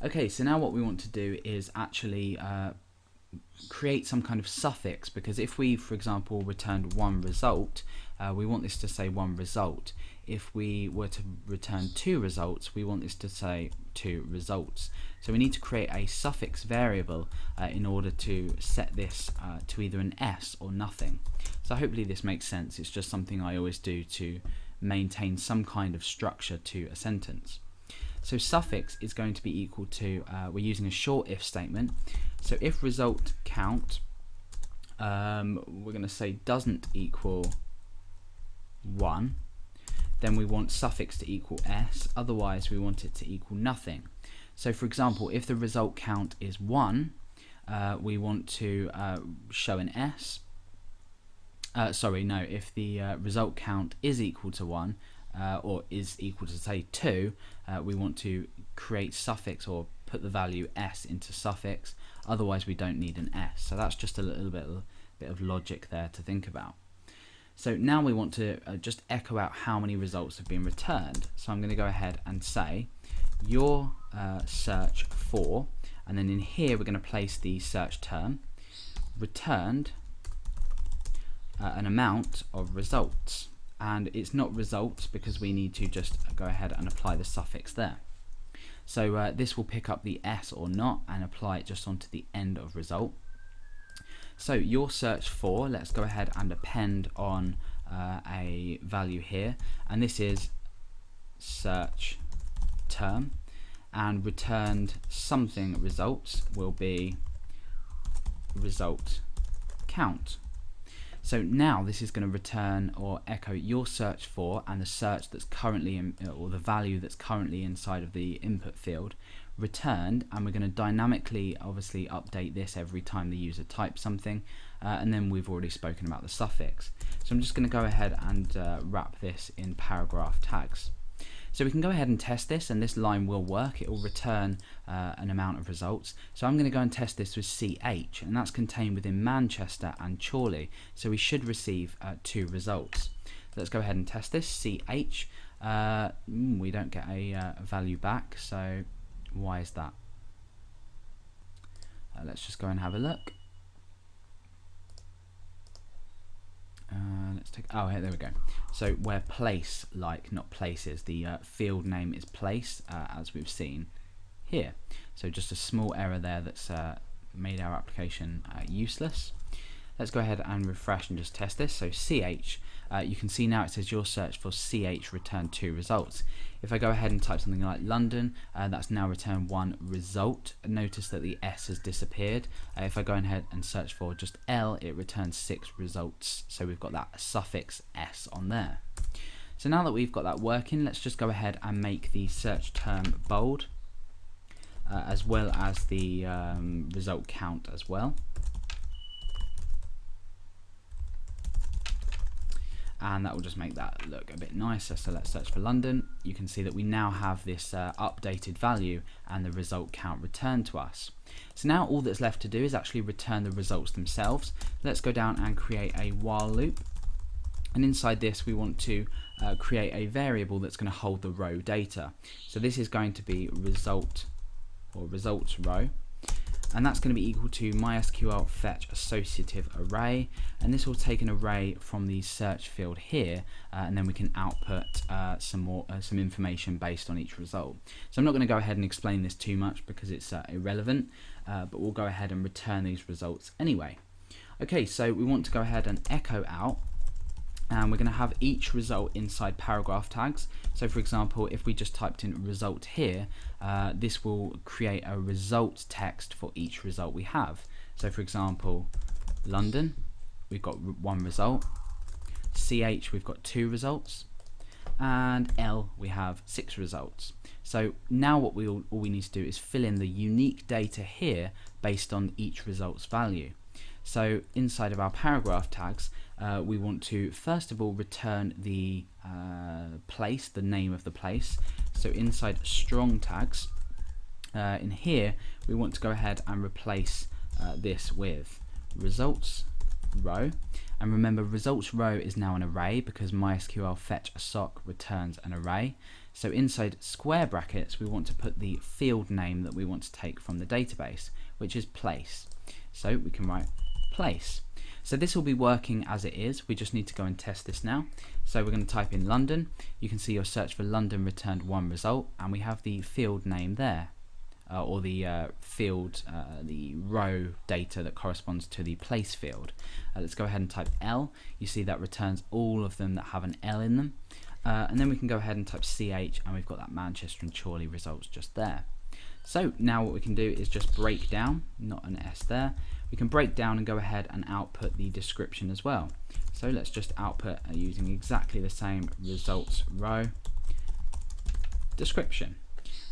Okay, so now what we want to do is actually create some kind of suffix, because if we, for example, returned one result, we want this to say one result. If we were to return two results, we want this to say two results. So we need to create a suffix variable in order to set this to either an S or nothing. So hopefully this makes sense. It's just something I always do to maintain some kind of structure to a sentence. So suffix is going to be equal to, we're using a short if statement. So if result count, we're going to say doesn't equal 1, then we want suffix to equal S, otherwise we want it to equal nothing. So for example, if the result count is 1, we want to show an S. If the result count is equal to 1, or is equal to say 2, we want to create suffix or put the value S into suffix, otherwise we don't need an S. So that's just a little bit of logic there to think about. So now we want to just echo out how many results have been returned. So I'm going to go ahead and say your search for, and then in here we're going to place the search term, returned an amount of results. And it's not results because we need to just go ahead and apply the suffix there. So this will pick up the S or not and apply it just onto the end of result. So your search for, let's go ahead and append on a value here, and this is search term, and returned something results will be result count. So now this is going to return or echo your search for and the search that's currently in, or the value that's currently inside of the input field returned, and we're going to dynamically obviously update this every time the user types something, and then we've already spoken about the suffix. So I'm just going to go ahead and wrap this in paragraph tags. So we can go ahead and test this, and this line will work. It will return an amount of results. So I'm going to go and test this with CH, and that's contained within Manchester and Chorley. So we should receive 2 results. So let's go ahead and test this. CH, we don't get a value back, so why is that? Let's just go and have a look. Let's take, oh, here, there we go. So where place, like, not places, the field name is place, as we've seen here. So just a small error there that's made our application useless. Let's go ahead and refresh and just test this. So CH, you can see now it says your search for CH returned 2 results. If I go ahead and type something like London, that's now returned 1 result. Notice that the S has disappeared. If I go ahead and search for just L, it returns 6 results. So we've got that suffix S on there. So now that we've got that working, let's just go ahead and make the search term bold, as well as the result count as well. And that will just make that look a bit nicer. So let's search for London. You can see that we now have this updated value and the result count returned to us. So now all that's left to do is actually return the results themselves. Let's go down and create a while loop, and inside this we want to create a variable that's going to hold the row data. So this is going to be result or results row, and that's going to be equal to MySQL fetch associative array, and this will take an array from the search field here, and then we can output some information based on each result. So I'm not going to go ahead and explain this too much because it's irrelevant, but we'll go ahead and return these results anyway. Okay, so we want to go ahead and echo out, and we're going to have each result inside paragraph tags. So for example, if we just typed in result here, this will create a result text for each result we have. So for example, London, we've got 1 result, CH, we've got 2 results, and L, we have 6 results. So now what all we need to do is fill in the unique data here based on each result's value. So inside of our paragraph tags, we want to first of all return the place, the name of the place. So inside strong tags, in here we want to go ahead and replace this with results row. And remember, results row is now an array because MySQL fetch assoc returns an array. So inside square brackets, we want to put the field name that we want to take from the database, which is place. So we can write place. So this will be working as it is. We just need to go and test this now. So we're going to type in London. You can see your search for London returned one result, and we have the field name there, or the field, the row data that corresponds to the place field. Let's go ahead and type L. You see that returns all of them that have an L in them. And then we can go ahead and type CH, and we've got that Manchester and Chorley results just there. So now what we can do is just break down, not an S there. We can break down and go ahead and output the description as well. So let's just output using exactly the same results row description.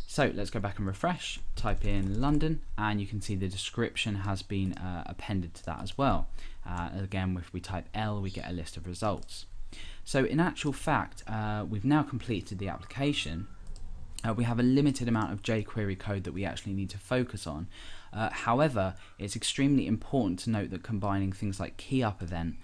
So let's go back and refresh, type in London, and you can see the description has been appended to that as well. Again, if we type L, we get a list of results. So in actual fact, we've now completed the application. We have a limited amount of jQuery code that we actually need to focus on. However, it's extremely important to note that combining things like key-up event,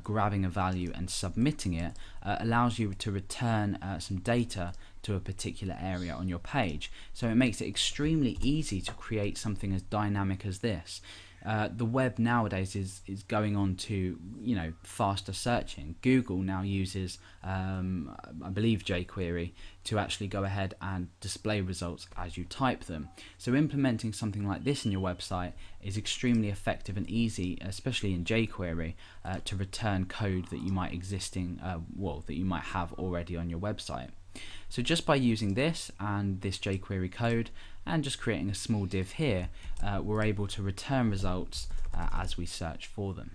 grabbing a value and submitting it allows you to return some data to a particular area on your page. So it makes it extremely easy to create something as dynamic as this. The web nowadays is going on to, faster searching. Google now uses, I believe, jQuery to actually go ahead and display results as you type them. So implementing something like this in your website is extremely effective and easy, especially in jQuery, to return code that you might that you might have already on your website. So just by using this and this jQuery code and just creating a small div here, we're able to return results as we search for them.